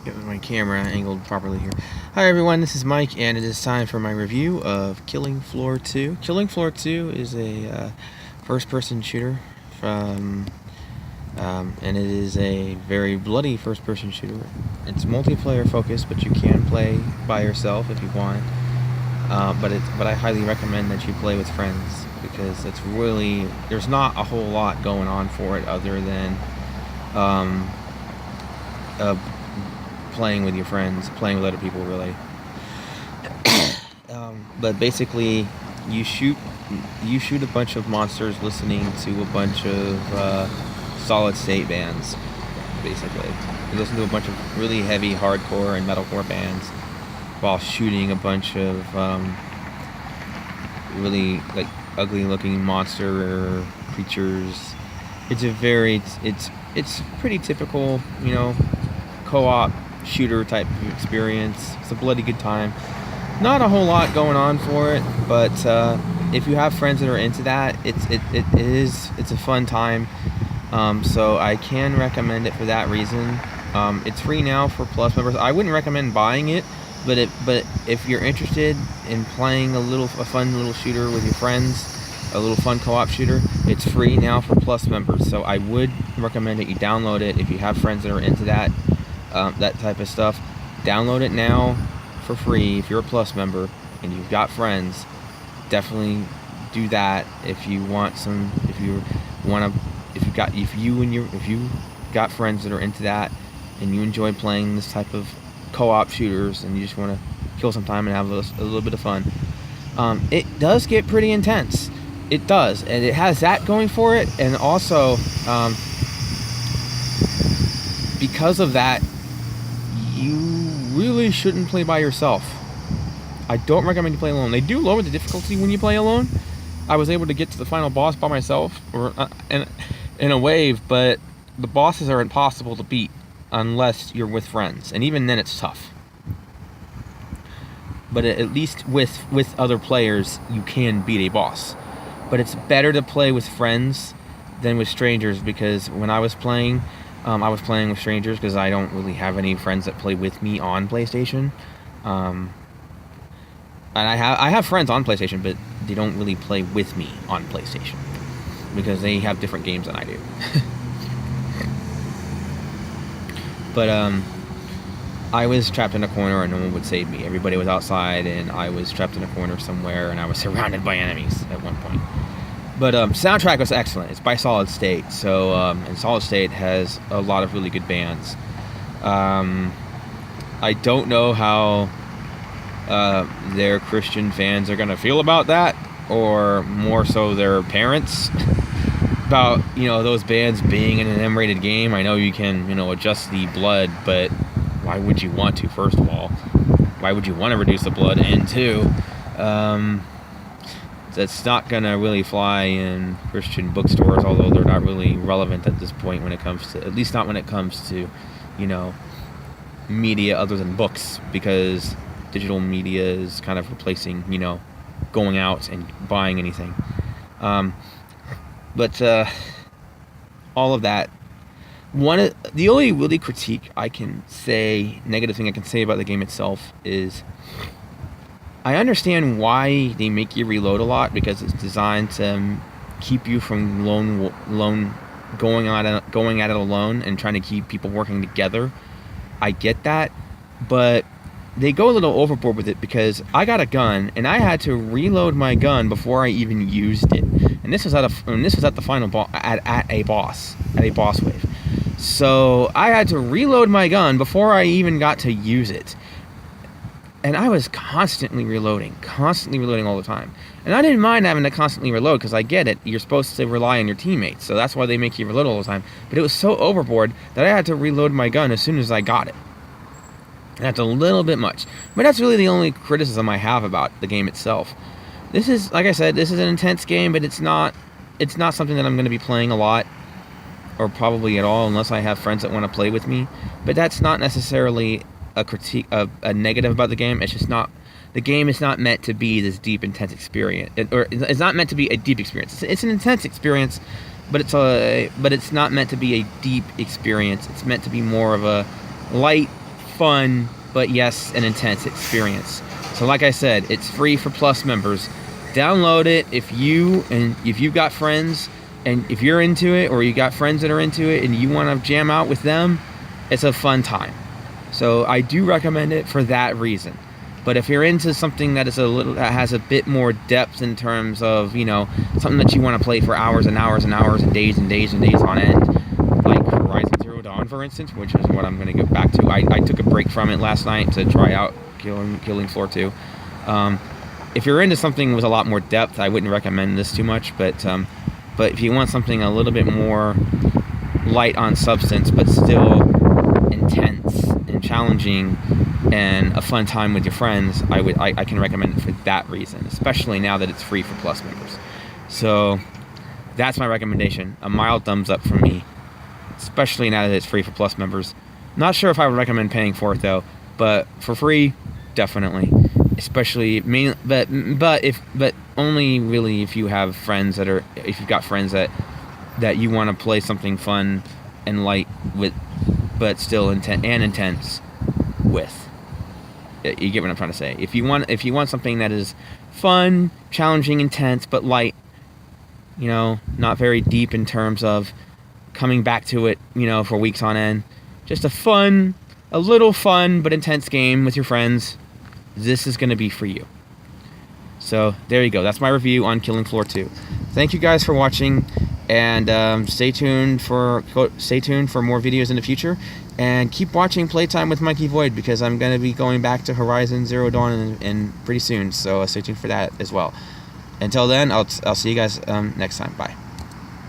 Get my camera angled properly here. Hi everyone, this is Mike, and it is time for my review of Killing Floor 2. Killing Floor 2 is a first-person shooter and it is a very bloody first-person shooter. It's multiplayer focused, but you can play by yourself if you want. But I highly recommend that you play with friends because there's not a whole lot going on for it other than uh, playing with your friends, playing with other people, really. But basically, you shoot a bunch of monsters listening to a bunch of solid state bands. Basically, you listen to a bunch of really heavy hardcore and metalcore bands while shooting a bunch of really like ugly looking monster creatures. It's pretty typical, co-op shooter type of experience. It's a bloody good time. Not a whole lot going on for it, but if you have friends that are into that, it's a fun time. So I can recommend it for that reason. It's free now for Plus members. I wouldn't recommend buying it, but if you're interested in playing a fun little shooter with your friends, a little fun co-op shooter, it's free now for Plus members. So I would recommend that you download it if you have friends that are into that type of stuff. Download it now for free if you're a Plus member and you've got friends. Definitely do that if you want some. If you got friends that are into that and you enjoy playing this type of co-op shooters and you just want to kill some time and have a little bit of fun. It does get pretty intense. It does, and it has that going for it, and also because of that, you really shouldn't play by yourself. I don't recommend you play alone. They do lower the difficulty when you play alone. I was able to get to the final boss by myself, or in a wave, but the bosses are impossible to beat unless you're with friends, and even then it's tough. But at least with other players, you can beat a boss. But it's better to play with friends than with strangers, because when I was playing with strangers because I don't really have any friends that play with me on PlayStation. And I have friends on PlayStation, but they don't really play with me on PlayStation because they have different games than I do. But I was trapped in a corner and no one would save me. Everybody was outside and I was trapped in a corner somewhere and I was surrounded by enemies at one point. But soundtrack was excellent. It's by Solid State, so and Solid State has a lot of really good bands. I don't know how their Christian fans are gonna feel about that, or more so their parents about those bands being in an M-rated game. I know you can adjust the blood, but why would you want to? First of all, why would you want to reduce the blood? And two, that's not gonna really fly in Christian bookstores, although they're not really relevant at this point when it comes to, at least not when it comes to, media other than books, because digital media is kind of replacing, going out and buying anything. But all of that. The only really negative thing I can say about the game itself is I understand why they make you reload a lot, because it's designed to keep you from going at it alone and trying to keep people working together. I get that, but they go a little overboard with it, because I got a gun and I had to reload my gun before I even used it, and this was at the final at a boss wave. So I had to reload my gun before I even got to use it. And I was constantly reloading all the time. And I didn't mind having to constantly reload, because I get it. You're supposed to rely on your teammates, so that's why they make you reload all the time. But it was so overboard that I had to reload my gun as soon as I got it. And that's a little bit much. But that's really the only criticism I have about the game itself. This is, like I said, this is an intense game, but it's not something that I'm going to be playing a lot, or probably at all, unless I have friends that want to play with me. But that's not necessarily a critique of a negative about the game. It's just not, the game is not meant to be this deep, intense experience, or it's not meant to be a deep experience. It's an intense experience, but it's not meant to be a deep experience. It's meant to be more of a light, fun, but yes, an intense experience. So like I said, it's free for Plus members. Download it if you've got friends, and if you're into it, or you got friends that are into it and you want to jam out with them, it's a fun time. So I do recommend it for that reason. But if you're into something that has a bit more depth in terms of, something that you want to play for hours and hours and hours and days on end, like Horizon Zero Dawn, for instance, which is what I'm going to get back to. I took a break from it last night to try out Killing Floor 2. If you're into something with a lot more depth, I wouldn't recommend this too much. But if you want something a little bit more light on substance, but still intense and challenging and a fun time with your friends, I can recommend it for that reason, especially now that it's free for Plus members. So that's my recommendation. A mild thumbs up from me, especially now that it's free for Plus members. Not sure if I would recommend paying for it though, but for free, definitely. Especially but only really if you have friends if you've got friends that you want to play something fun and light with, but still intense with. You get what I'm trying to say. If you want something that is fun, challenging, intense, but light, not very deep in terms of coming back to it, for weeks on end. Just a little fun but intense game with your friends. This is going to be for you. So there you go. That's my review on Killing Floor 2. Thank you guys for watching, and stay tuned for more videos in the future. And keep watching Playtime with Mikey Void, because I'm going to be going back to Horizon Zero Dawn in pretty soon. So stay tuned for that as well. Until then, I'll see you guys next time. Bye.